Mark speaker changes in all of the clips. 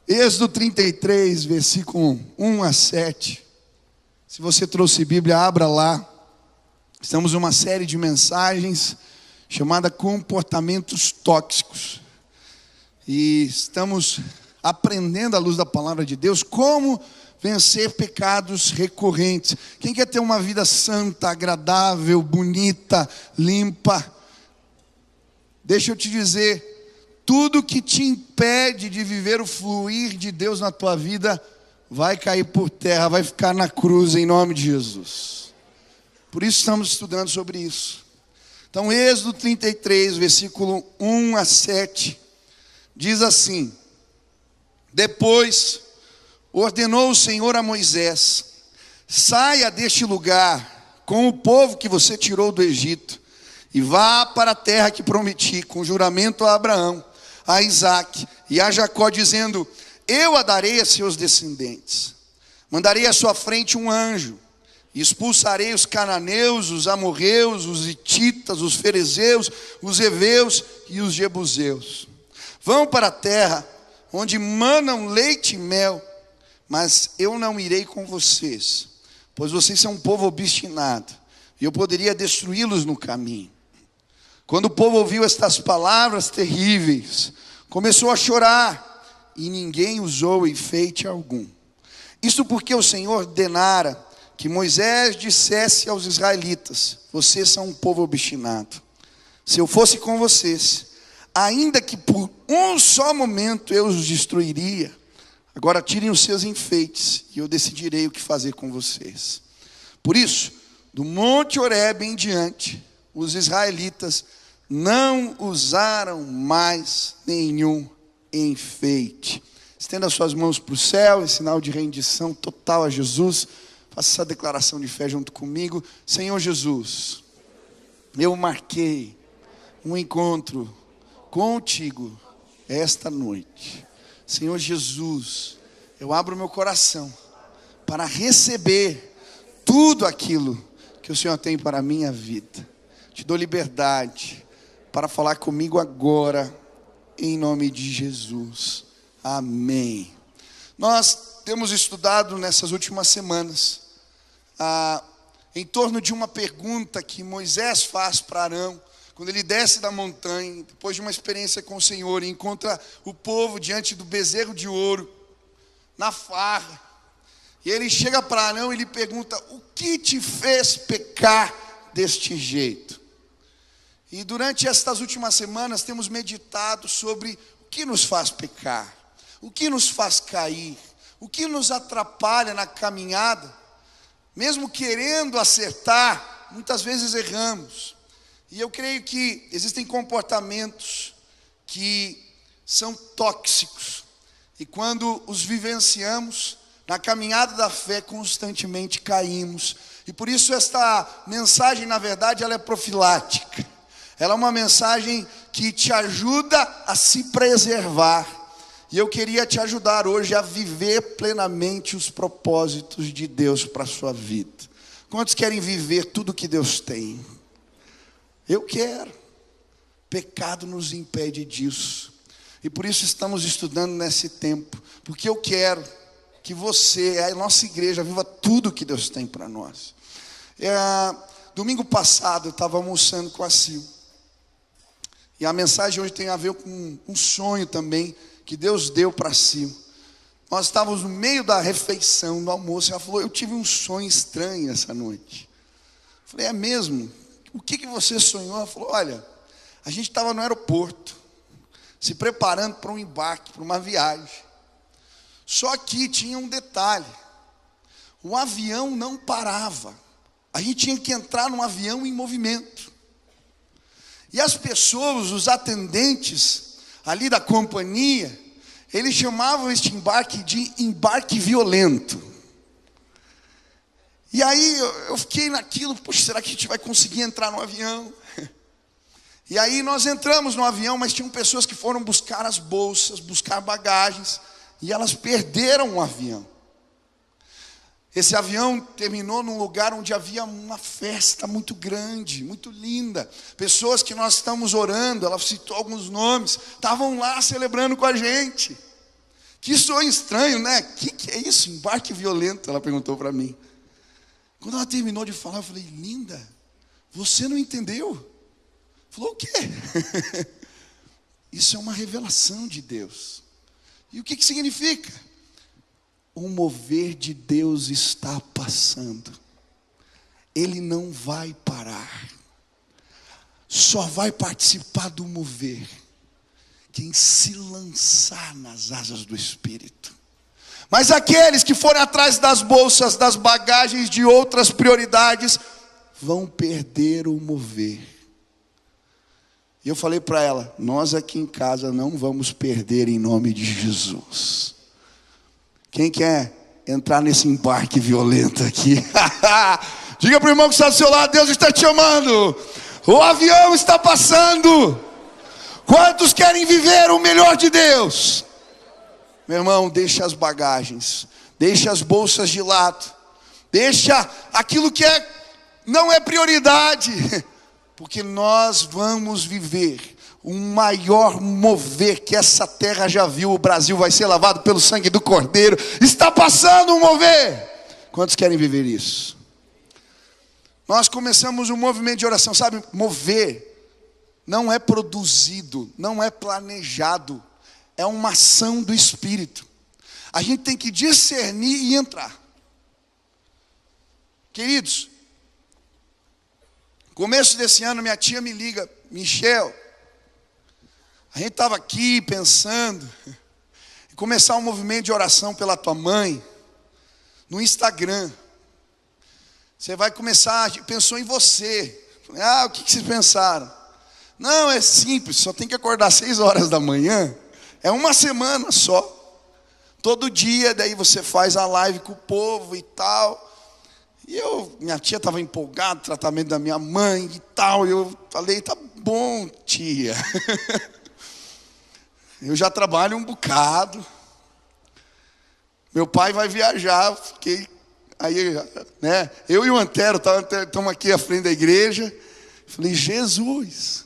Speaker 1: Êxodo 33, versículo 1 a 7. Se você trouxe Bíblia, abra lá. Estamos numa série de mensagens chamada Comportamentos Tóxicos. E estamos aprendendo à luz da palavra de Deus como vencer pecados recorrentes. Quem quer ter uma vida santa, agradável, bonita, limpa? Deixa eu te dizer, tudo que te impede de viver o fluir de Deus na tua vida vai cair por terra, vai ficar na cruz em nome de Jesus. Por isso estamos estudando sobre isso. Então, Êxodo 33, versículo 1 a 7, diz assim: Depois ordenou o Senhor a Moisés: saia deste lugar com o povo que você tirou do Egito e vá para a terra que prometi com juramento a Abraão, a Isaque e a Jacó, dizendo: eu a darei a seus descendentes. Mandarei à sua frente um anjo, e expulsarei os cananeus, os amorreus, os hititas, os ferezeus, os heveus e os jebuseus. Vão para a terra onde manam leite e mel, mas eu não irei com vocês, pois vocês são um povo obstinado, e eu poderia destruí-los no caminho. Quando o povo ouviu estas palavras terríveis, começou a chorar, e ninguém usou enfeite algum. Isto porque o Senhor ordenara que Moisés dissesse aos israelitas: vocês são um povo obstinado. Se eu fosse com vocês, ainda que por um só momento eu os destruiria, agora tirem os seus enfeites, e eu decidirei o que fazer com vocês. Por isso, do monte Horebe em diante, os israelitas não usaram mais nenhum enfeite. Estenda suas mãos para o céu em sinal de rendição total a Jesus. Faça essa declaração de fé junto comigo. Senhor Jesus, eu marquei um encontro contigo esta noite. Senhor Jesus, eu abro meu coração para receber tudo aquilo que o Senhor tem para a minha vida. Te dou liberdade para falar comigo agora, em nome de Jesus. Amém. Nós temos estudado nessas últimas semanas em torno de uma pergunta que Moisés faz para Arão, quando ele desce da montanha, depois de uma experiência com o Senhor, e encontra o povo diante do bezerro de ouro, na farra. E ele chega para Arão e lhe pergunta: o que te fez pecar deste jeito? E durante estas últimas semanas temos meditado sobre o que nos faz pecar, o que nos faz cair, o que nos atrapalha na caminhada. Mesmo querendo acertar, muitas vezes erramos. E eu creio que existem comportamentos que são tóxicos, e quando os vivenciamos, na caminhada da fé constantemente caímos. E por isso esta mensagem, na verdade, ela é profilática. Ela é uma mensagem que te ajuda a se preservar. E eu queria te ajudar hoje a viver plenamente os propósitos de Deus para a sua vida. Quantos querem viver tudo que Deus tem? Eu quero. Pecado nos impede disso. E por isso estamos estudando nesse tempo. Porque eu quero que você, a nossa igreja, viva tudo que Deus tem para nós. Domingo passado eu estava almoçando com a Sil. E a mensagem hoje tem a ver com um sonho também que Deus deu para a Sil. Nós estávamos no meio da refeição, do almoço, e ela falou: eu tive um sonho estranho essa noite. Eu falei: é mesmo? O que você sonhou? Ela falou: olha, a gente estava no aeroporto, se preparando para um embarque, para uma viagem. Só que tinha um detalhe: o avião não parava. A gente tinha que entrar num avião em movimento. E as pessoas, os atendentes ali da companhia, eles chamavam este embarque de embarque violento. E aí eu fiquei naquilo: poxa, será que a gente vai conseguir entrar no avião? E aí nós entramos no avião, mas tinham pessoas que foram buscar as bolsas, buscar bagagens, e elas perderam o avião. Esse avião terminou num lugar onde havia uma festa muito grande, muito linda. Pessoas que nós estamos orando, ela citou alguns nomes, estavam lá celebrando com a gente. Que sonho estranho, né? Que é isso? Embarque violento, ela perguntou para mim. Quando ela terminou de falar, eu falei, linda, você não entendeu? Falou, o quê? Isso é uma revelação de Deus. E o que significa? O mover de Deus está passando. Ele não vai parar. Só vai participar do mover quem se lançar nas asas do Espírito. Mas aqueles que forem atrás das bolsas, das bagagens, de outras prioridades, vão perder o mover. E eu falei para ela, nós aqui em casa não vamos perder em nome de Jesus. Quem quer entrar nesse embarque violento aqui? Diga para o irmão que está do seu lado, Deus está te chamando. O avião está passando. Quantos querem viver o melhor de Deus? Meu irmão, deixa as bagagens, deixa as bolsas de lado, deixa aquilo que não é prioridade, porque nós vamos viver o maior mover que essa terra já viu. O Brasil vai ser lavado pelo sangue do Cordeiro. Está passando um mover. Quantos querem viver isso? Nós começamos um movimento de oração, sabe? Mover não é produzido, não é planejado, é uma ação do Espírito. A gente tem que discernir e entrar. Queridos, começo desse ano, minha tia me liga, Michel, a gente estava aqui pensando em começar um movimento de oração pela tua mãe, no Instagram. Você vai começar, a gente pensou em você. O que vocês pensaram? Não, é simples, só tem que acordar 6 horas da manhã. É uma semana só. Todo dia, daí você faz a live com o povo e tal. E minha tia estava empolgada, tratamento da minha mãe e tal. Eu falei, tá bom, tia. Eu já trabalho um bocado. Meu pai vai viajar, fiquei aí, né? Eu e o Antero estamos aqui à frente da igreja. Falei, Jesus.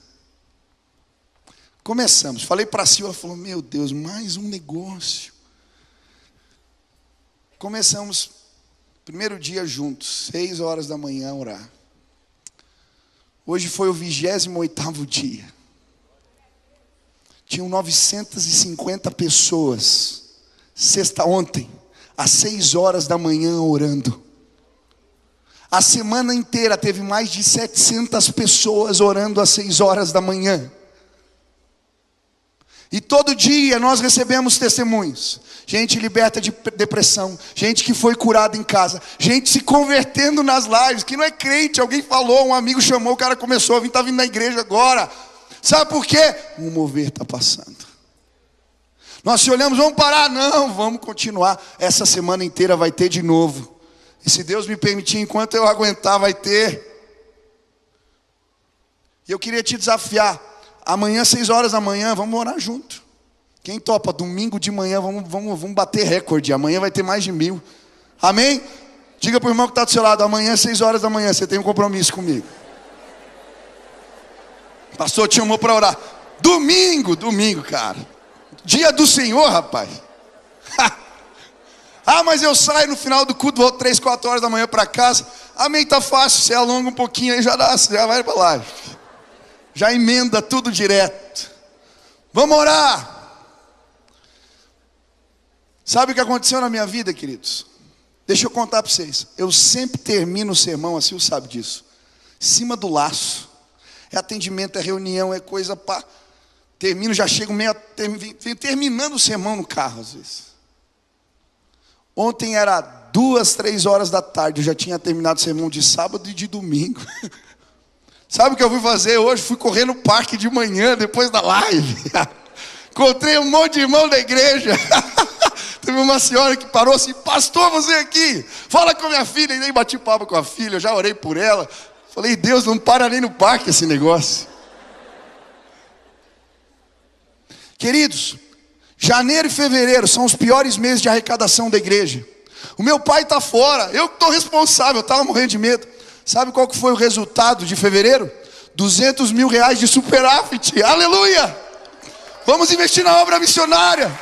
Speaker 1: Começamos, falei para a Silvia, falou, meu Deus, mais um negócio. Começamos, primeiro dia juntos, 6 horas da manhã a orar. Hoje foi o 28º dia. Tinham 950 pessoas, ontem, às 6 horas da manhã orando. A semana inteira teve mais de 700 pessoas orando às 6 horas da manhã. E todo dia nós recebemos testemunhos. Gente liberta de depressão, gente que foi curada em casa, gente se convertendo nas lives, que não é crente, alguém falou, um amigo chamou, o cara começou a vir, está vindo na igreja agora. Sabe por quê? O mover está passando. Nós se olhamos, vamos parar? Não, vamos continuar. Essa semana inteira vai ter de novo. E se Deus me permitir, enquanto eu aguentar, vai ter. E eu queria te desafiar. Amanhã, 6 horas da manhã, vamos orar junto. Quem topa? Domingo de manhã, vamos bater recorde. Amanhã vai ter mais de 1000. Amém? Diga para o irmão que está do seu lado, amanhã, 6 horas da manhã, você tem um compromisso comigo. O pastor te chamou para orar. Domingo, cara. Dia do Senhor, rapaz. Mas eu saio no final do culto, volto 3, 4 horas da manhã para casa. Amém, tá fácil, você alonga um pouquinho aí, já vai para lá. Já emenda tudo direto. Vamos orar. Sabe o que aconteceu na minha vida, queridos? Deixa eu contar para vocês. Eu sempre termino o sermão assim, você sabe disso. Em cima do laço. É atendimento, é reunião, é coisa para... Termino, já chego meio... terminando o sermão no carro, às vezes. Ontem era 2, 3 horas da tarde. Eu já tinha terminado o sermão de sábado e de domingo. Sabe o que eu fui fazer hoje? Fui correr no parque de manhã, depois da live. Encontrei um monte de irmão da igreja. Teve uma senhora que parou assim, pastor, você aqui, fala com a minha filha. E nem bati papo com a filha, eu já orei por ela. Falei, Deus, não para nem no parque esse negócio. Queridos, janeiro e fevereiro são os piores meses de arrecadação da igreja. O meu pai está fora, eu estou responsável, eu estava morrendo de medo. Sabe qual que foi o resultado de fevereiro? 200 mil reais de superávit, aleluia! Vamos investir na obra missionária.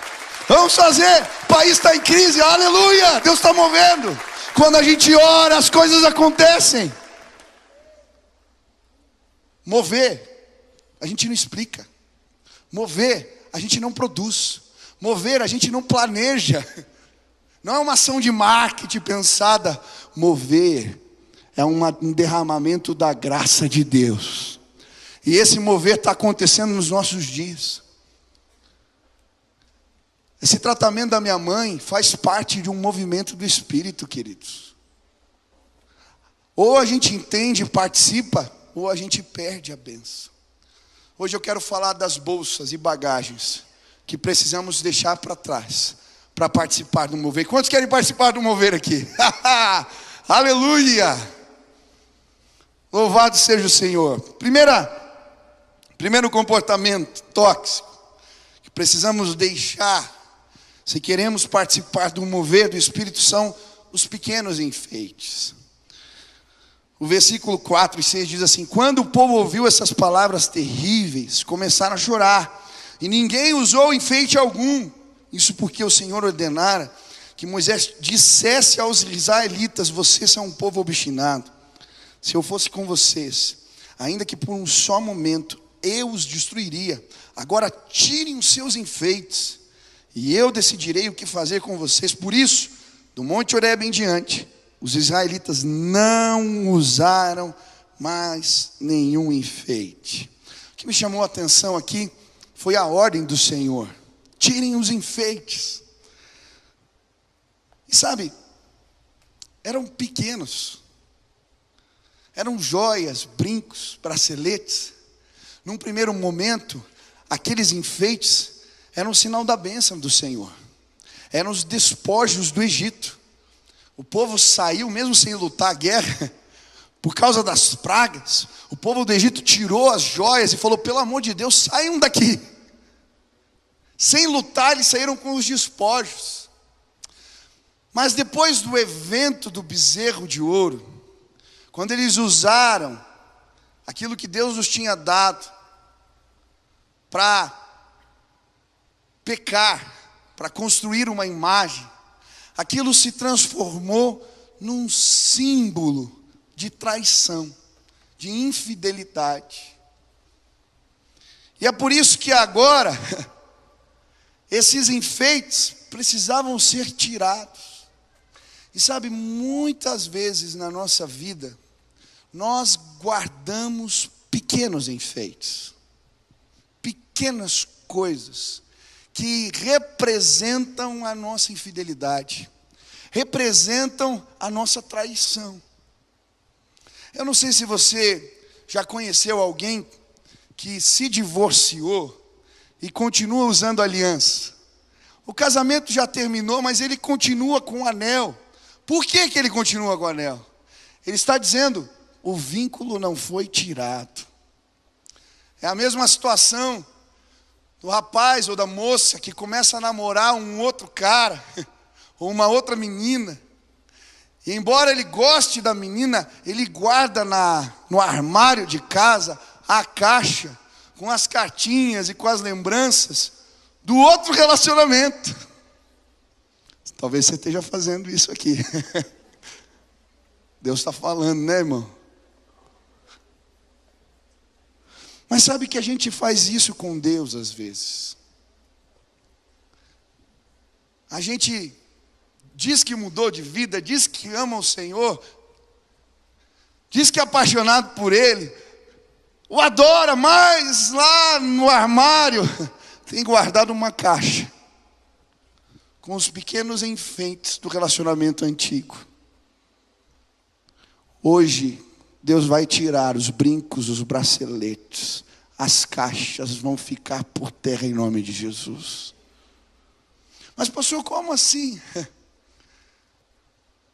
Speaker 1: Vamos fazer. O país está em crise, aleluia. Deus está movendo. Quando a gente ora, as coisas acontecem. Mover, a gente não explica. Mover, a gente não produz. Mover, a gente não planeja. Não é uma ação de marketing pensada. Mover é um derramamento da graça de Deus. E esse mover está acontecendo nos nossos dias. Esse tratamento da minha mãe faz parte de um movimento do Espírito, queridos. Ou a gente entende e participa, ou a gente perde a bênção. Hoje eu quero falar das bolsas e bagagens que precisamos deixar para trás para participar do mover. Quantos querem participar do mover aqui? Aleluia! Louvado seja o Senhor. Primeiro comportamento tóxico que precisamos deixar, se queremos participar do mover do Espírito, são os pequenos enfeites. O versículo 4 e 6 diz assim: quando o povo ouviu essas palavras terríveis, começaram a chorar, e ninguém usou enfeite algum. Isso porque o Senhor ordenara que Moisés dissesse aos israelitas: vocês são um povo obstinado. Se eu fosse com vocês, ainda que por um só momento, eu os destruiria. Agora tirem os seus enfeites, e eu decidirei o que fazer com vocês. Por isso, do Monte Horebe em diante, os israelitas não usaram mais nenhum enfeite. O que me chamou a atenção aqui foi a ordem do Senhor: tirem os enfeites. E sabe, eram pequenos, eram joias, brincos, braceletes. Num primeiro momento, aqueles enfeites eram um sinal da bênção do Senhor. Eram os despojos do Egito. O povo saiu mesmo sem lutar a guerra, por causa das pragas. O povo do Egito tirou as joias e falou: pelo amor de Deus, saiam daqui. Sem lutar, eles saíram com os despojos. Mas depois do evento do bezerro de ouro, quando eles usaram aquilo que Deus nos tinha dado para pecar, para construir uma imagem, aquilo se transformou num símbolo de traição, de infidelidade. E é por isso que agora esses enfeites precisavam ser tirados. E sabe, muitas vezes na nossa vida, nós guardamos pequenos enfeites, pequenas coisas que representam a nossa infidelidade, representam a nossa traição. Eu não sei se você já conheceu alguém que se divorciou e continua usando aliança. O casamento já terminou, mas ele continua com o anel. Por que ele continua com o anel? Ele está dizendo: o vínculo não foi tirado. É a mesma situação do rapaz ou da moça que começa a namorar um outro cara, ou uma outra menina. E embora ele goste da menina, ele guarda no armário de casa a caixa com as cartinhas e com as lembranças do outro relacionamento. Talvez você esteja fazendo isso aqui. Deus está falando, né, irmão? Mas sabe que a gente faz isso com Deus às vezes. A gente diz que mudou de vida, diz que ama o Senhor, diz que é apaixonado por Ele, o adora, mas lá no armário tem guardado uma caixa com os pequenos enfeites do relacionamento antigo. Hoje, Deus vai tirar os brincos, os braceletes, as caixas vão ficar por terra em nome de Jesus. Mas pastor, como assim?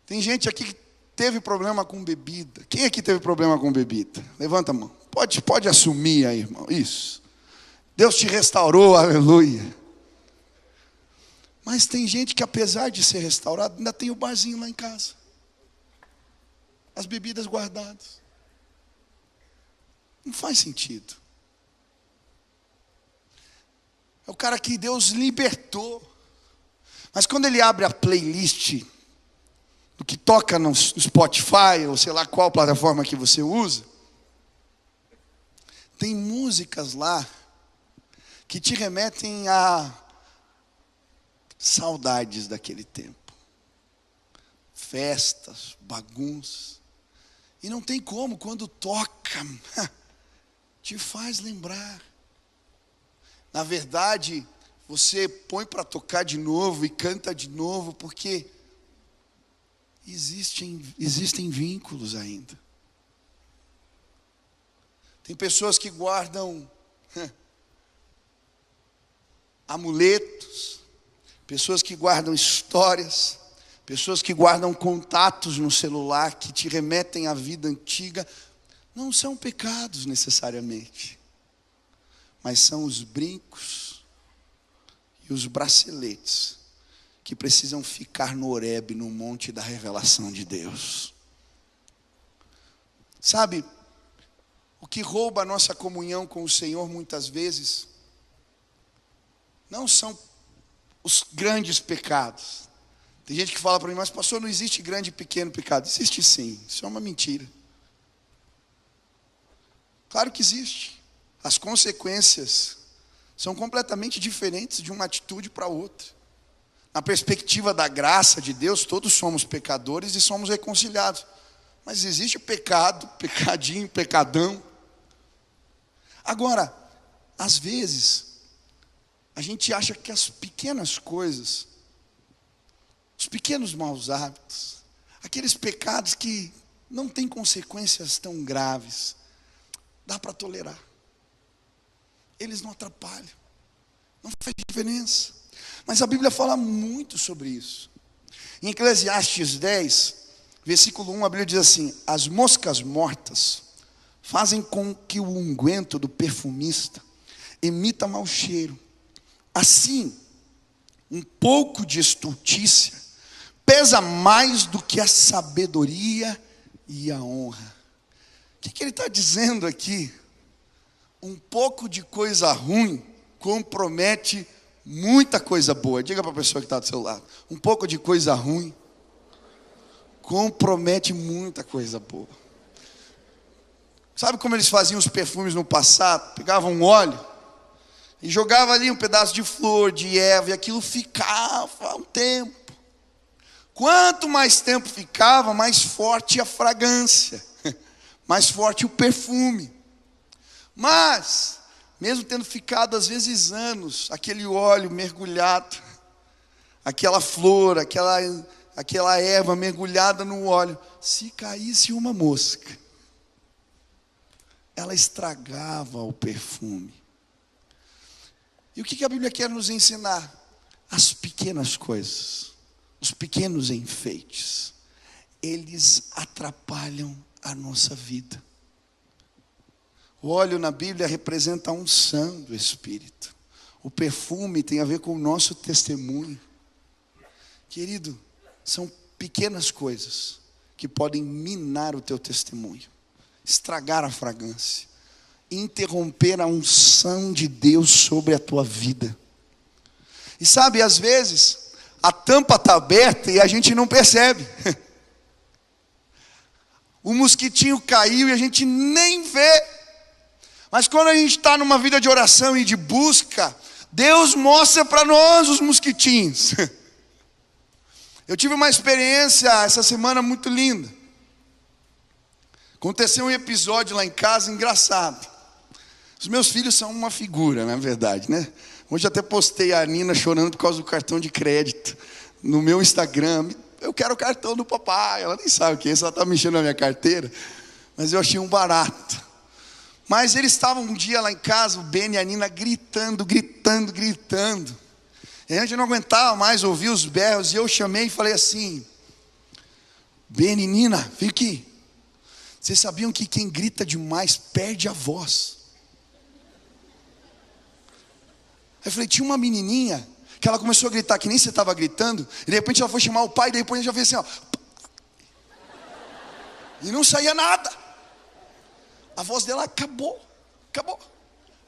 Speaker 1: Tem gente aqui que teve problema com bebida. Quem aqui teve problema com bebida? Levanta a mão. Pode assumir aí, irmão. Isso. Deus te restaurou, aleluia. Mas tem gente que, apesar de ser restaurado, ainda tem o barzinho lá em casa. As bebidas guardadas. Não faz sentido. É o cara que Deus libertou. Mas quando ele abre a playlist do que toca no Spotify, ou sei lá qual plataforma que você usa, tem músicas lá que te remetem a saudades daquele tempo. Festas, bagunças. E não tem como, quando toca, te faz lembrar. Na verdade, você põe para tocar de novo e canta de novo, porque existem vínculos ainda. Tem pessoas que guardam amuletos, pessoas que guardam histórias, pessoas que guardam contatos no celular que te remetem à vida antiga. Não são pecados necessariamente, mas são os brincos e os braceletes que precisam ficar no Horebe, no monte da revelação de Deus. Sabe, o que rouba a nossa comunhão com o Senhor muitas vezes não são os grandes pecados. Tem gente que fala para mim, mas pastor, não existe grande e pequeno pecado. Existe sim, isso é uma mentira. Claro que existe. As consequências são completamente diferentes de uma atitude para outra. Na perspectiva da graça de Deus, todos somos pecadores e somos reconciliados. Mas existe o pecado, pecadinho, pecadão. Agora, às vezes, a gente acha que as pequenas coisas, os pequenos maus hábitos, aqueles pecados que não têm consequências tão graves, dá para tolerar. Eles não atrapalham, não faz diferença. Mas a Bíblia fala muito sobre isso. Em Eclesiastes 10, versículo 1, a Bíblia diz assim: as moscas mortas fazem com que o unguento do perfumista emita mau cheiro. Assim, um pouco de estultícia pesa mais do que a sabedoria e a honra. O que ele está dizendo aqui? Um pouco de coisa ruim compromete muita coisa boa. Diga para a pessoa que está do seu lado: um pouco de coisa ruim compromete muita coisa boa. Sabe como eles faziam os perfumes no passado? Pegavam um óleo e jogavam ali um pedaço de flor, de erva, e aquilo ficava um tempo. Quanto mais tempo ficava, mais forte a fragrância, mais forte o perfume. Mas, mesmo tendo ficado às vezes anos, aquele óleo mergulhado, aquela flor, aquela erva mergulhada no óleo, se caísse uma mosca, ela estragava o perfume. E o que a Bíblia quer nos ensinar? As pequenas coisas, os pequenos enfeites, eles atrapalham a nossa vida. O óleo na Bíblia representa a unção do Espírito. O perfume tem a ver com o nosso testemunho. Querido, são pequenas coisas que podem minar o teu testemunho, estragar a fragrância, interromper a unção de Deus sobre a tua vida. E sabe, às vezes, a tampa está aberta e a gente não percebe. O mosquitinho caiu e a gente nem vê. Mas quando a gente está numa vida de oração e de busca, Deus mostra para nós os mosquitinhos. Eu tive uma experiência essa semana muito linda. Aconteceu um episódio lá em casa engraçado. Os meus filhos são uma figura, na verdade, né? Hoje até postei a Nina chorando por causa do cartão de crédito no meu Instagram. Eu quero o cartão do papai. Ela nem sabe o que é isso, ela está mexendo na minha carteira. Mas eu achei um barato. Mas eles estavam um dia lá em casa, o Ben e a Nina gritando. E a gente não aguentava mais ouvir os berros. E eu chamei e falei assim: Ben e Nina, vem aqui. Vocês sabiam que quem grita demais perde a voz? Aí eu falei, tinha uma menininha que ela começou a gritar que nem você estava gritando. E de repente ela foi chamar o pai, e depois já fez assim, ó. E não saía nada. A voz dela acabou.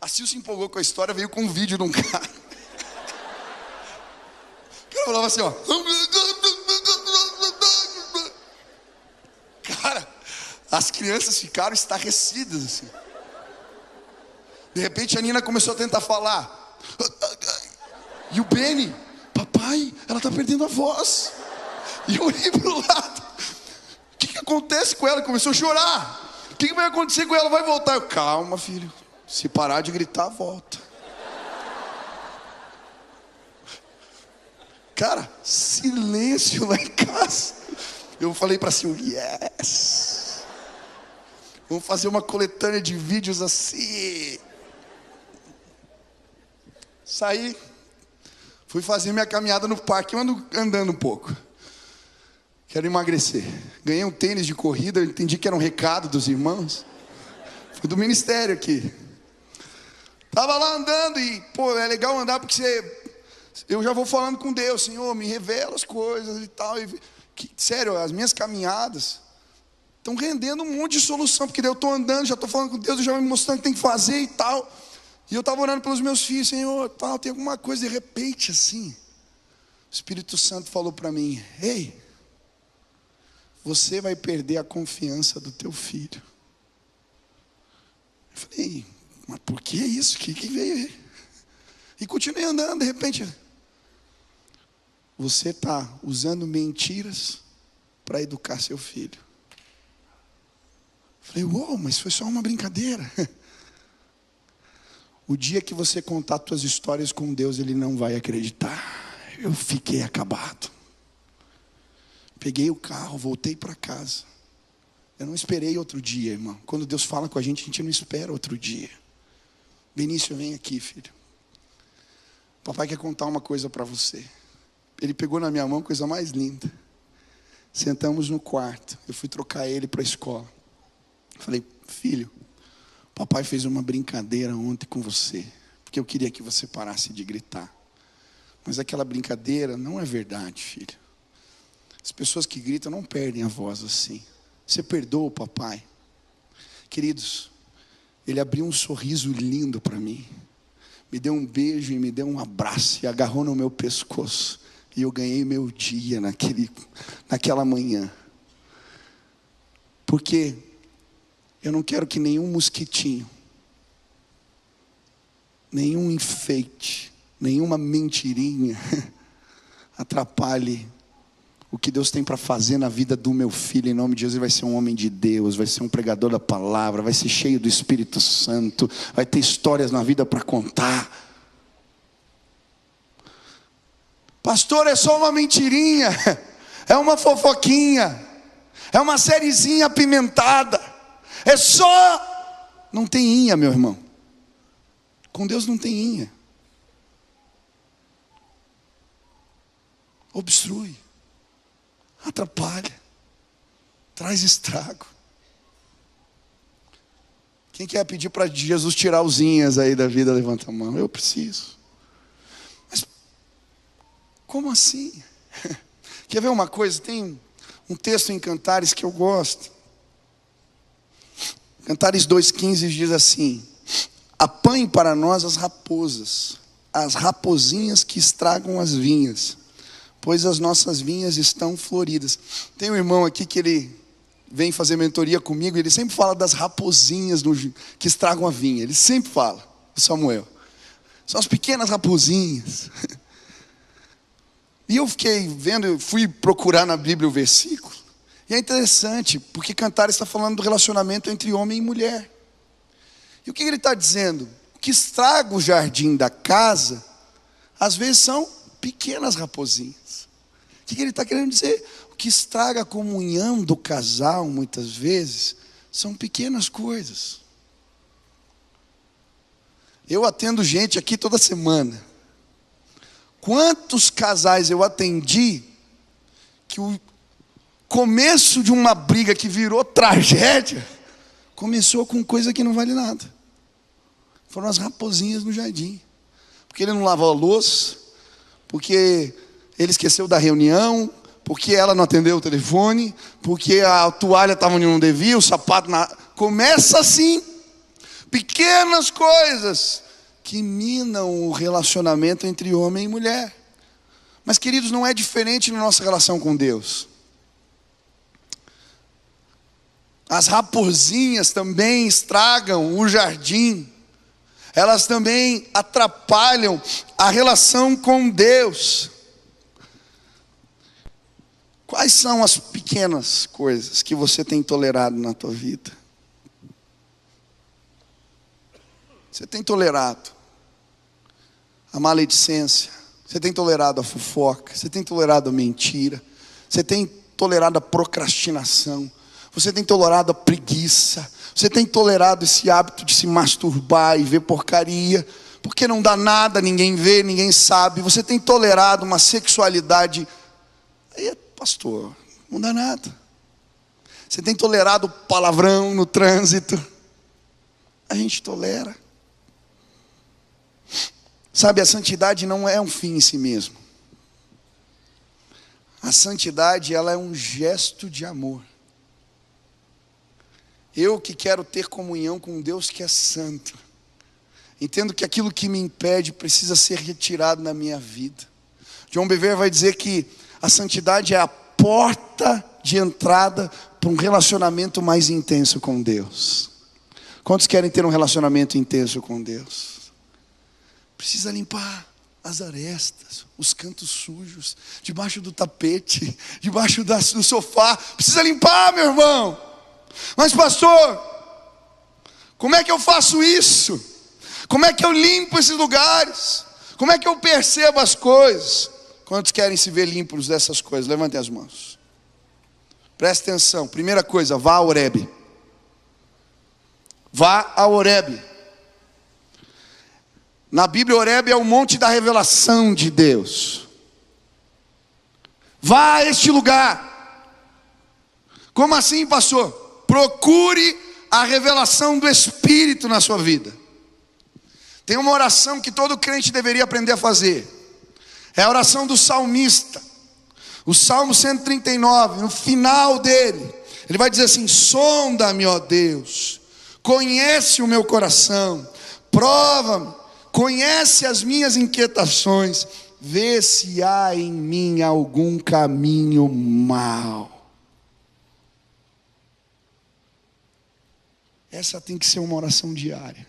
Speaker 1: A Sil se empolgou com a história, veio com um vídeo de um cara. O Eu falava assim, ó. Cara, as crianças ficaram estarrecidas assim. De repente a Nina começou a tentar falar. E o Benny, papai, ela está perdendo a voz. E eu olhei para o lado. O que acontece com ela? Começou a chorar. O que vai acontecer com ela? Vai voltar. Eu, calma, filho. Se parar de gritar, volta. Cara, silêncio lá em casa. Eu falei para si, yes. Vamos fazer uma coletânea de vídeos assim. Saí, fui fazer minha caminhada no parque. Eu ando andando um pouco. Quero emagrecer. Ganhei um tênis de corrida. Eu entendi que era um recado dos irmãos. Foi do ministério aqui. Tava lá andando e, pô, é legal andar porque eu já vou falando com Deus. Senhor, me revela as coisas e tal. Sério, as minhas caminhadas estão rendendo um monte de solução. Porque daí eu estou andando, já estou falando com Deus, já vai me mostrando o que tem que fazer e tal. E eu estava orando pelos meus filhos, Senhor, tal, tem alguma coisa, de repente assim, o Espírito Santo falou para mim, ei, você vai perder a confiança do teu filho. Eu falei, mas por que isso? Que veio aí? E continuei andando, de repente, você está usando mentiras para educar seu filho. Eu falei, uou, mas foi só uma brincadeira. O dia que você contar suas histórias com Deus, Ele não vai acreditar. Eu fiquei acabado. Peguei o carro, voltei para casa. Eu não esperei outro dia, irmão. Quando Deus fala com a gente não espera outro dia. Benício, vem aqui, filho. Papai quer contar uma coisa para você. Ele pegou na minha mão, coisa mais linda. Sentamos no quarto. Eu fui trocar ele para a escola. Falei, filho, papai fez uma brincadeira ontem com você, porque eu queria que você parasse de gritar. Mas aquela brincadeira não é verdade, filho. As pessoas que gritam não perdem a voz assim. Você perdoa o papai? Queridos, ele abriu um sorriso lindo para mim. Me deu um beijo e me deu um abraço e agarrou no meu pescoço. E eu ganhei meu dia naquela manhã. Porque eu não quero que nenhum mosquitinho, nenhum enfeite, nenhuma mentirinha atrapalhe o que Deus tem para fazer na vida do meu filho. Em nome de Jesus, ele vai ser um homem de Deus, vai ser um pregador da palavra, vai ser cheio do Espírito Santo, vai ter histórias na vida para contar. Pastor, é só uma mentirinha, é uma fofoquinha, é uma sériezinha apimentada, é só... Não tem inha, meu irmão. Com Deus não tem inha. Obstrui, atrapalha, traz estrago. Quem quer pedir para Jesus tirar os inhas aí da vida, levanta a mão. Eu preciso. Mas como assim? Quer ver uma coisa? Tem um texto em Cantares que eu gosto. Cantares 2,15 diz assim: apanhe para nós as raposas, as raposinhas que estragam as vinhas, pois as nossas vinhas estão floridas. Tem um irmão aqui que ele vem fazer mentoria comigo, e ele sempre fala das raposinhas que estragam a vinha. Ele sempre fala, o Samuel. São as pequenas raposinhas. E eu fiquei vendo, eu fui procurar na Bíblia o versículo. E é interessante, porque Cantares está falando do relacionamento entre homem e mulher. E o que ele está dizendo? O que estraga o jardim da casa, às vezes são pequenas raposinhas. O que ele está querendo dizer? O que estraga a comunhão do casal, muitas vezes, são pequenas coisas. Eu atendo gente aqui toda semana. Quantos casais eu atendi que o começo de uma briga que virou tragédia começou com coisa que não vale nada. Foram as raposinhas no jardim. Porque ele não lavou a louça, porque ele esqueceu da reunião, porque ela não atendeu o telefone, porque a toalha estava onde não devia, o sapato começa assim. Pequenas coisas que minam o relacionamento entre homem e mulher. Mas, queridos, não é diferente na nossa relação com Deus. As raposinhas também estragam o jardim. Elas também atrapalham a relação com Deus. Quais são as pequenas coisas que você tem tolerado na tua vida? Você tem tolerado a maledicência, você tem tolerado a fofoca, você tem tolerado a mentira, você tem tolerado a procrastinação, você tem tolerado a preguiça, você tem tolerado esse hábito de se masturbar e ver porcaria, porque não dá nada, ninguém vê, ninguém sabe. Você tem tolerado uma sexualidade, aí, pastor, não dá nada. Você tem tolerado palavrão no trânsito, a gente tolera. Sabe, a santidade não é um fim em si mesmo. A santidade, ela é um gesto de amor. Eu que quero ter comunhão com Deus que é santo, entendo que aquilo que me impede precisa ser retirado na minha vida. John Bevere vai dizer que a santidade é a porta de entrada para um relacionamento mais intenso com Deus. Quantos querem ter um relacionamento intenso com Deus? Precisa limpar as arestas, os cantos sujos, debaixo do tapete, debaixo do sofá. Precisa limpar, meu irmão. Mas, pastor, como é que eu faço isso? Como é que eu limpo esses lugares? Como é que eu percebo as coisas? Quantos querem se ver limpos dessas coisas? Levantem as mãos. Presta atenção. Primeira coisa, vá a Horebe. Vá a Horebe. Na Bíblia, Horebe é o monte da revelação de Deus. Vá a este lugar. Como assim, pastor? Procure a revelação do Espírito na sua vida. Tem uma oração que todo crente deveria aprender a fazer. É a oração do salmista. O Salmo 139, no final dele, ele vai dizer assim: sonda-me, ó Deus, conhece o meu coração, prova-me, conhece as minhas inquietações, vê se há em mim algum caminho mau. Essa tem que ser uma oração diária.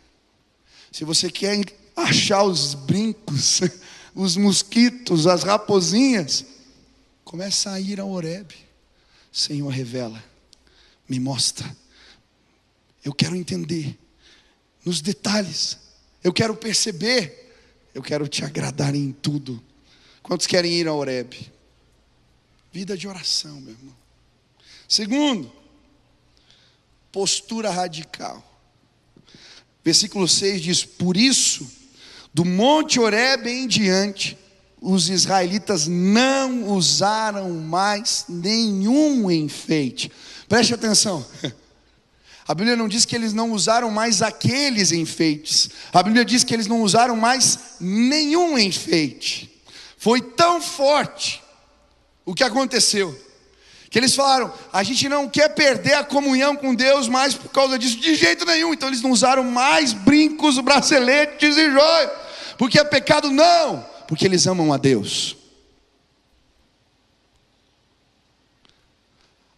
Speaker 1: Se você quer achar os brincos, os mosquitos, as raposinhas, começa a ir a Horebe. Senhor, revela, me mostra. Eu quero entender nos detalhes. Eu quero perceber. Eu quero te agradar em tudo. Quantos querem ir a Horebe? Vida de oração, meu irmão. Segundo, postura radical. Versículo 6 diz: por isso, do monte Horebe em diante, os israelitas não usaram mais nenhum enfeite. Preste atenção. A Bíblia não diz que eles não usaram mais aqueles enfeites. A Bíblia diz que eles não usaram mais nenhum enfeite. Foi tão forte o que aconteceu, que eles falaram: a gente não quer perder a comunhão com Deus mais por causa disso, de jeito nenhum. Então eles não usaram mais brincos, braceletes e joias, porque é pecado, não, porque eles amam a Deus.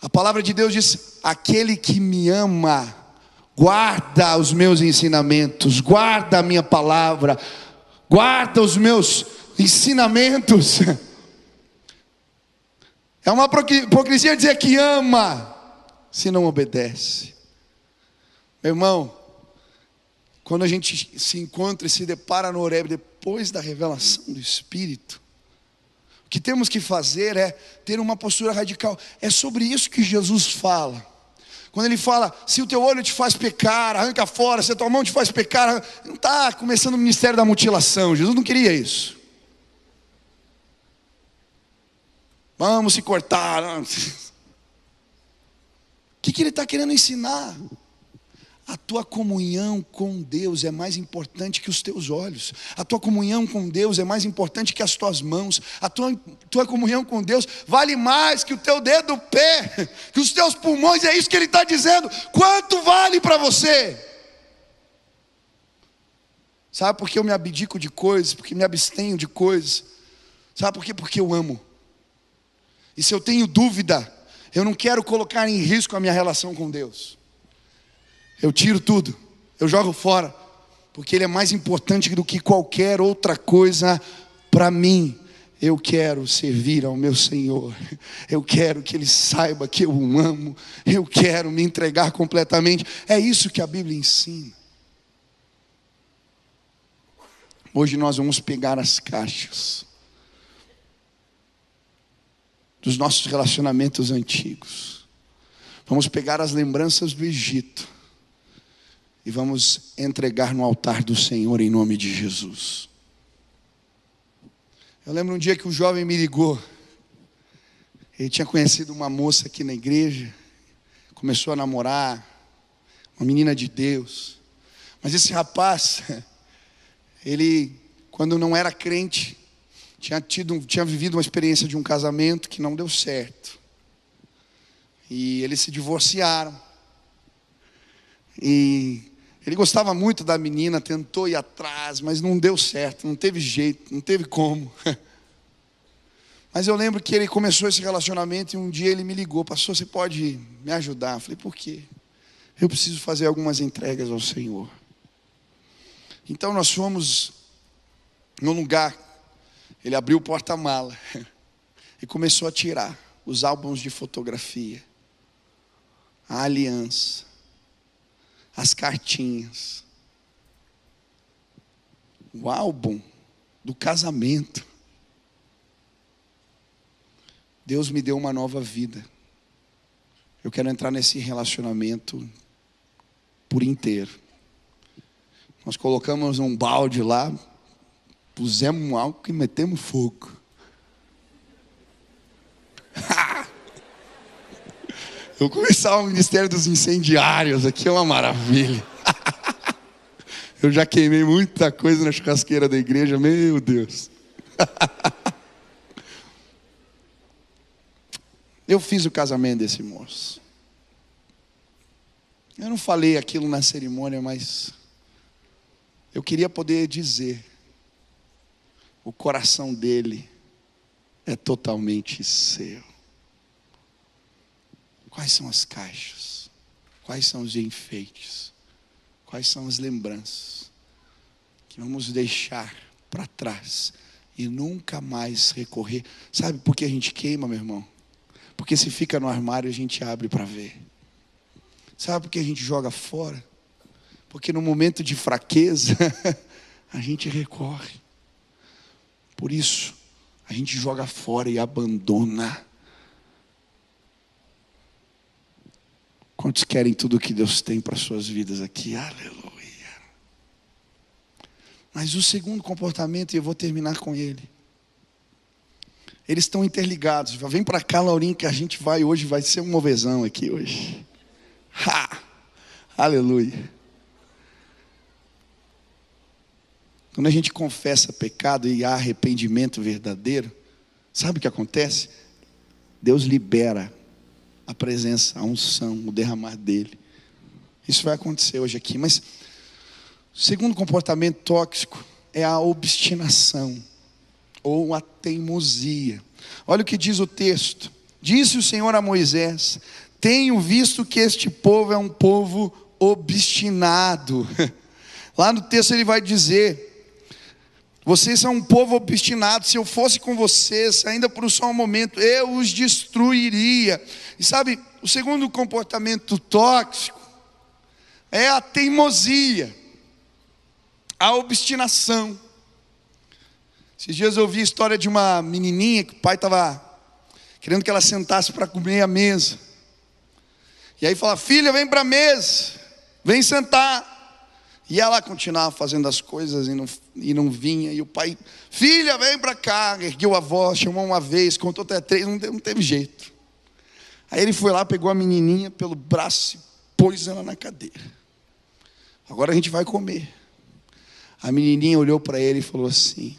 Speaker 1: A palavra de Deus diz: aquele que me ama, guarda os meus ensinamentos, guarda a minha palavra, guarda os meus ensinamentos. É uma hipocrisia dizer que ama, se não obedece. Meu irmão, quando a gente se encontra e se depara no Horebe, depois da revelação do Espírito, o que temos que fazer é ter uma postura radical. É sobre isso que Jesus fala. Quando ele fala: se o teu olho te faz pecar, arranca fora. Se a tua mão te faz pecar, arranca. Não está começando o ministério da mutilação. Jesus não queria isso. Vamos se cortar. O que ele está querendo ensinar? A tua comunhão com Deus é mais importante que os teus olhos. A tua comunhão com Deus é mais importante que as tuas mãos. A tua comunhão com Deus vale mais que o teu dedo do pé, que os teus pulmões. É isso que ele está dizendo. Quanto vale para você? Sabe por que eu me abdico de coisas? Porque me abstenho de coisas? Sabe por quê? Porque eu amo. E se eu tenho dúvida, eu não quero colocar em risco a minha relação com Deus. Eu tiro tudo, eu jogo fora, porque Ele é mais importante do que qualquer outra coisa para mim. Eu quero servir ao meu Senhor, eu quero que Ele saiba que eu o amo, eu quero me entregar completamente. É isso que a Bíblia ensina. Hoje nós vamos pegar as caixas dos nossos relacionamentos antigos. Vamos pegar as lembranças do Egito e vamos entregar no altar do Senhor em nome de Jesus. Eu lembro um dia que um jovem me ligou. Ele tinha conhecido uma moça aqui na igreja, começou a namorar, uma menina de Deus. Mas esse rapaz, ele, quando não era crente, tinha vivido uma experiência de um casamento que não deu certo. E eles se divorciaram. E ele gostava muito da menina, tentou ir atrás, mas não deu certo, não teve jeito, não teve como. Mas eu lembro que ele começou esse relacionamento e um dia ele me ligou: pastor, você pode me ajudar? Eu falei: por quê? Eu preciso fazer algumas entregas ao Senhor. Então nós fomos num lugar. Ele abriu o porta-mala e começou a tirar os álbuns de fotografia, a aliança, as cartinhas, o álbum do casamento. Deus me deu uma nova vida. Eu quero entrar nesse relacionamento por inteiro. Nós colocamos um balde lá, pusemos um álcool e metemos fogo. Eu começava o ministério dos incendiários, aqui é uma maravilha. Eu já queimei muita coisa na churrasqueira da igreja, meu Deus. Eu fiz o casamento desse moço. Eu não falei aquilo na cerimônia, mas eu queria poder dizer: o coração dele é totalmente seu. Quais são as caixas? Quais são os enfeites? Quais são as lembranças que vamos deixar para trás e nunca mais recorrer? Sabe por que a gente queima, meu irmão? Porque se fica no armário, a gente abre para ver. Sabe por que a gente joga fora? Porque no momento de fraqueza, a gente recorre. Por isso, a gente joga fora e abandona. Quantos querem tudo que Deus tem para suas vidas aqui? Aleluia. Mas o segundo comportamento, e eu vou terminar com ele. Eles estão interligados. Vem para cá, Laurinho, que a gente vai hoje, vai ser um movezão aqui hoje. Ha! Aleluia. Quando a gente confessa pecado e há arrependimento verdadeiro, sabe o que acontece? Deus libera a presença, a unção, o derramar dele. Isso vai acontecer hoje aqui. Mas o segundo comportamento tóxico é a obstinação ou a teimosia. Olha o que diz o texto. Disse o Senhor a Moisés: tenho visto que este povo é um povo obstinado. Lá no texto ele vai dizer: vocês são um povo obstinado. Se eu fosse com vocês, ainda por só um momento, eu os destruiria. E sabe, o segundo comportamento tóxico é a teimosia, a obstinação. Esses dias eu ouvi a história de uma menininha que o pai estava querendo que ela sentasse para comer à mesa. E aí fala: filha, vem para a mesa, vem sentar. E ela continuava fazendo as coisas e não vinha. E o pai: filha, vem para cá. Ergueu a voz, chamou uma vez, contou até 3, não teve jeito. Aí ele foi lá, pegou a menininha pelo braço e pôs ela na cadeira. Agora a gente vai comer. A menininha olhou para ele e falou assim: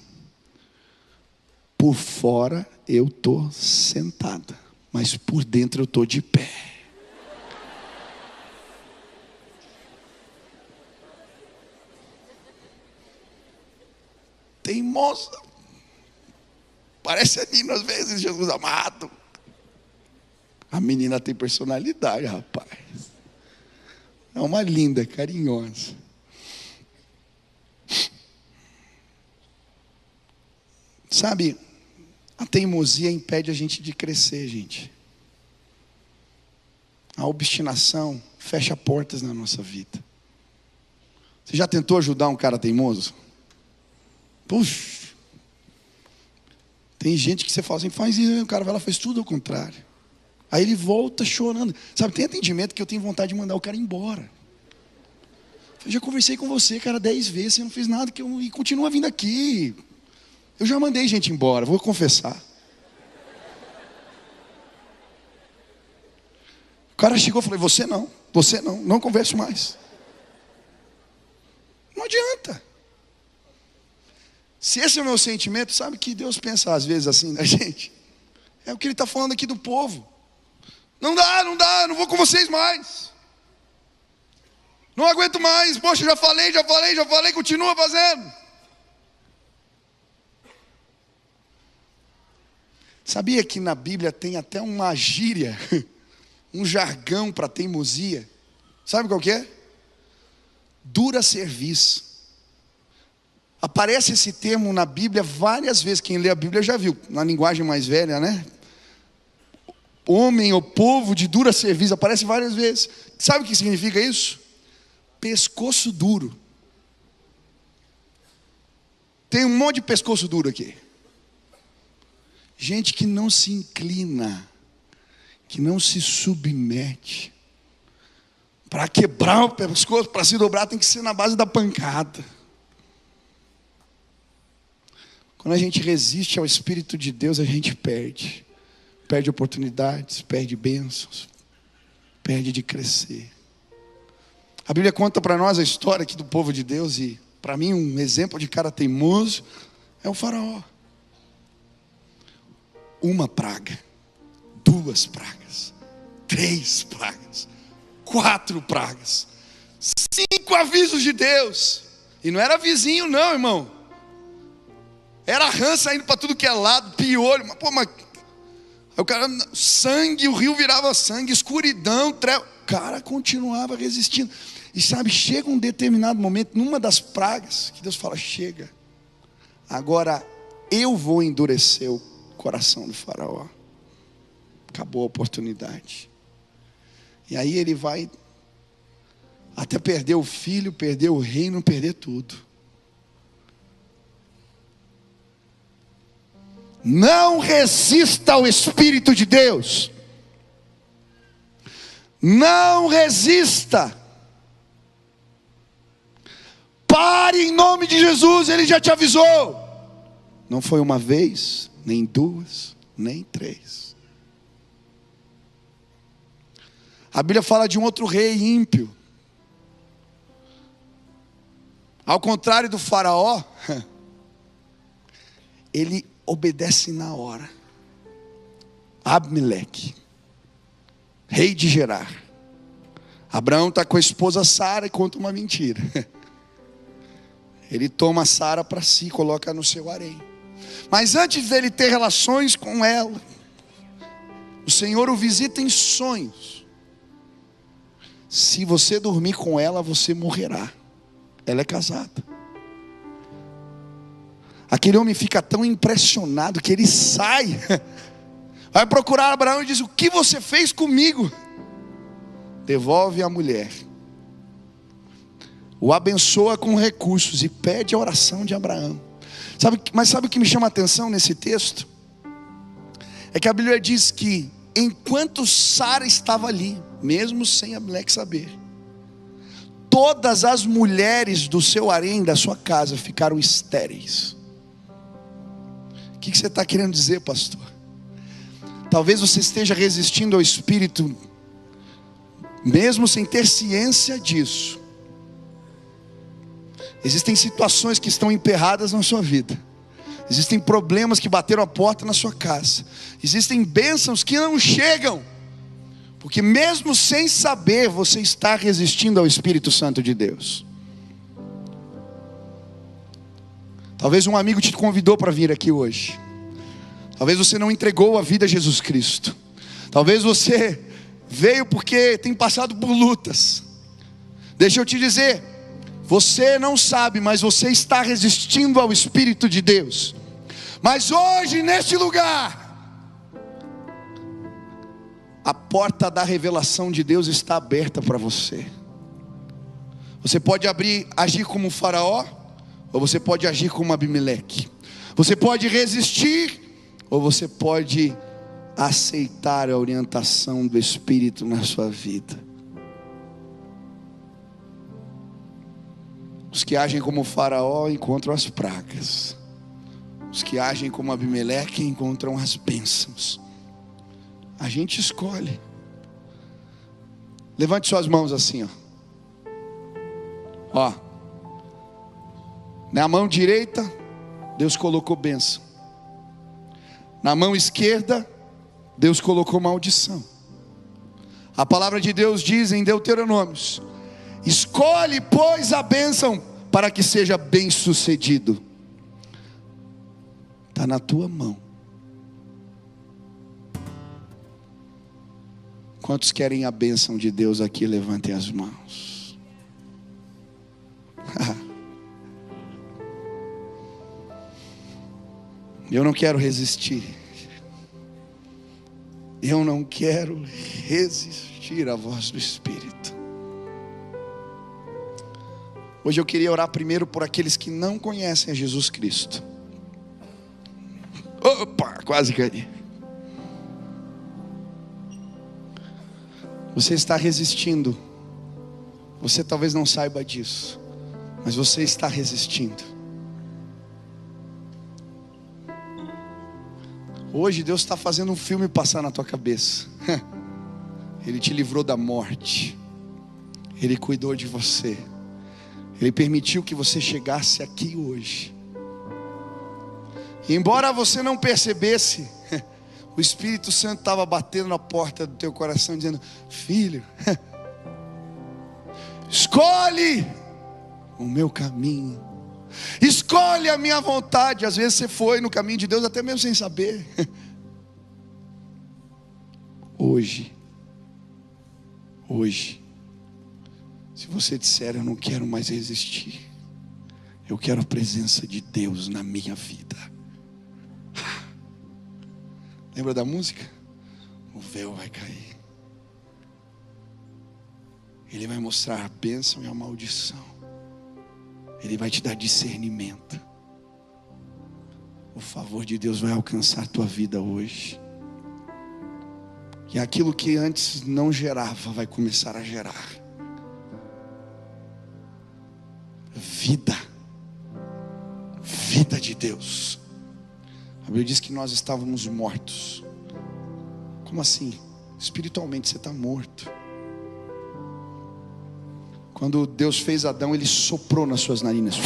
Speaker 1: por fora eu estou sentada, mas por dentro eu estou de pé. Teimosa. Parece ali, às vezes, Jesus amado. A menina tem personalidade, rapaz. É uma linda, carinhosa. Sabe, a teimosia impede a gente de crescer, gente. A obstinação fecha portas na nossa vida. Você já tentou ajudar um cara teimoso? Puxa. Tem gente que você fala assim, faz isso, o cara vai lá, faz tudo ao contrário. Aí ele volta chorando. Sabe, tem atendimento que eu tenho vontade de mandar o cara embora. Eu já conversei com você, cara, 10 vezes, você não fez nada, e continua vindo aqui. Eu já mandei gente embora, vou confessar. O cara chegou e falou, você não converso mais. Não adianta. Se esse é o meu sentimento, sabe que Deus pensa às vezes assim da gente? É o que Ele está falando aqui do povo. Não dá, não vou com vocês mais. Não aguento mais, poxa, já falei, continua fazendo. Sabia que na Bíblia tem até uma gíria, um jargão para teimosia? Sabe qual que é? Dura serviço. Aparece esse termo na Bíblia várias vezes. Quem lê a Bíblia já viu, na linguagem mais velha, né? Homem ou povo de dura serviço, aparece várias vezes. Sabe o que significa isso? Pescoço duro. Tem um monte de pescoço duro aqui. Gente que não se inclina, que não se submete. Para quebrar o pescoço, para se dobrar, tem que ser na base da pancada. Quando a gente resiste ao Espírito de Deus, a gente perde. Perde oportunidades, perde bênçãos, perde de crescer. A Bíblia conta para nós a história aqui do povo de Deus. E para mim um exemplo de cara teimoso é o faraó. Uma praga, 2 pragas, 3 pragas, 4 pragas, 5 avisos de Deus. E não era vizinho não, irmão. Era rã saindo para tudo que é lado, piolho. Mas o cara, sangue, o rio virava sangue, escuridão, treva. O cara continuava resistindo. E sabe, chega um determinado momento, numa das pragas, que Deus fala, chega. Agora eu vou endurecer o coração do faraó. Acabou a oportunidade. E aí ele vai até perder o filho, perder o reino, perder tudo. Não resista ao Espírito de Deus. Não resista. Pare em nome de Jesus, Ele já te avisou. Não foi uma vez, nem 2, nem 3. A Bíblia fala de um outro rei ímpio. Ao contrário do faraó, ele obedece na hora. Abimeleque, rei de Gerar. Abraão está com a esposa Sara e conta uma mentira. Ele toma Sara para si, coloca no seu harém. Mas antes dele ter relações com ela, o Senhor o visita em sonhos. Se você dormir com ela, você morrerá. Ela é casada. Aquele homem fica tão impressionado que ele sai, vai procurar Abraão e diz: o que você fez comigo? Devolve a mulher, o abençoa com recursos e pede a oração de Abraão. Mas sabe o que me chama a atenção nesse texto? É que a Bíblia diz que enquanto Sara estava ali, mesmo sem Abimeleque saber, todas as mulheres do seu harém, da sua casa, ficaram estéreis. O que você está querendo dizer, pastor? Talvez você esteja resistindo ao Espírito, mesmo sem ter ciência disso. Existem situações que estão emperradas na sua vida. Existem problemas que bateram a porta na sua casa. Existem bênçãos que não chegam, porque mesmo sem saber, você está resistindo ao Espírito Santo de Deus. Talvez um amigo te convidou para vir aqui hoje. Talvez você não entregou a vida a Jesus Cristo. Talvez você veio porque tem passado por lutas. Deixa eu te dizer, você não sabe, mas você está resistindo ao Espírito de Deus. Mas hoje, neste lugar, a porta da revelação de Deus está aberta para você. Você pode agir como Faraó, ou você pode agir como Abimeleque. Você pode resistir, ou você pode aceitar a orientação do Espírito na sua vida. Os que agem como Faraó encontram as pragas. Os que agem como Abimeleque encontram as bênçãos. A gente escolhe. Levante suas mãos assim, ó. Na mão direita, Deus colocou bênção. Na mão esquerda, Deus colocou maldição. A palavra de Deus diz em Deuteronômios: escolhe, pois, a bênção para que seja bem sucedido. Está na tua mão. Quantos querem a bênção de Deus aqui? Levantem as mãos. Eu não quero resistir. Eu não quero resistir à voz do Espírito. Hoje eu queria orar primeiro por aqueles que não conhecem a Jesus Cristo. Opa, quase caí. Você está resistindo. Você talvez não saiba disso, mas você está resistindo. Hoje Deus está fazendo um filme passar na tua cabeça. Ele te livrou da morte. Ele cuidou de você. Ele permitiu que você chegasse aqui hoje. E embora você não percebesse, o Espírito Santo estava batendo na porta do teu coração, dizendo: filho, escolhe o meu caminho, escolhe a minha vontade. Às vezes você foi no caminho de Deus até mesmo sem saber. Hoje, se você disser: eu não quero mais resistir, eu quero a presença de Deus na minha vida. Lembra da música? O véu vai cair. Ele vai mostrar a bênção e a maldição. Ele vai te dar discernimento. O favor de Deus vai alcançar a tua vida hoje. E aquilo que antes não gerava vai começar a gerar. Vida de Deus. A Bíblia diz que nós estávamos mortos. Como assim? Espiritualmente você está morto. Quando Deus fez Adão, Ele soprou nas suas narinas.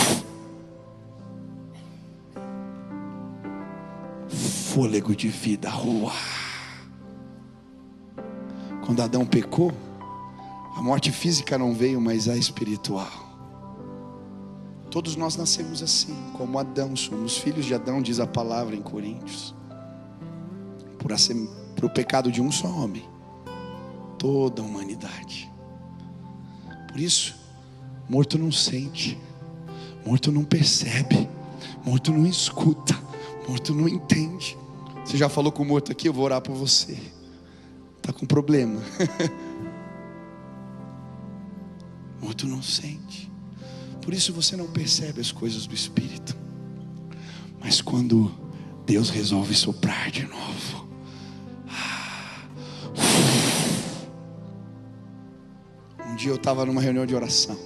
Speaker 1: Fôlego de vida. Uau. Quando Adão pecou, a morte física não veio, mas a espiritual. Todos nós nascemos assim, como Adão, somos filhos de Adão, diz a palavra em Coríntios. Por o pecado de um só homem, toda a humanidade. Por isso, morto não sente, morto não percebe, morto não escuta, morto não entende. Você já falou com o morto aqui? Eu vou orar por você. Está com problema. Morto não sente. Por isso você não percebe as coisas do Espírito. Mas quando Deus resolve soprar de novo, um dia eu estava numa reunião de oração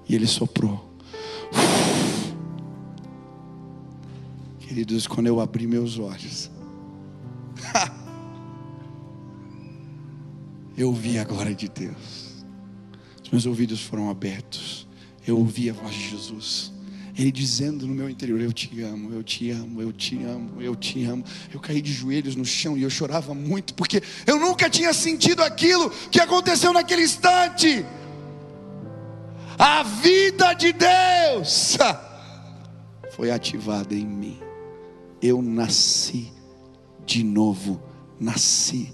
Speaker 1: e Ele soprou. Queridos, quando eu abri meus olhos, eu ouvi a glória de Deus. Os meus ouvidos foram abertos. Eu ouvi a voz de Jesus. Ele dizendo no meu interior: eu te amo, eu te amo, eu te amo, eu te amo. Eu caí de joelhos no chão e eu chorava muito, porque eu nunca tinha sentido aquilo que aconteceu naquele instante. A vida de Deus foi ativada em mim. eu nasci de novo, nasci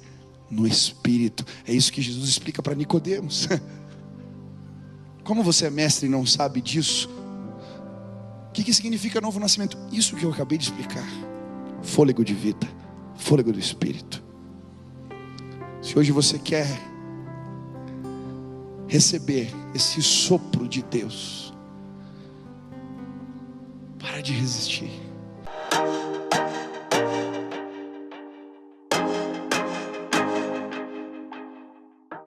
Speaker 1: no Espírito. É isso que Jesus explica para Nicodemos. Como você é mestre e não sabe disso? O que significa novo nascimento? Isso que eu acabei de explicar. Fôlego de vida, fôlego do Espírito. Se hoje você quer receber esse sopro de Deus, para de resistir.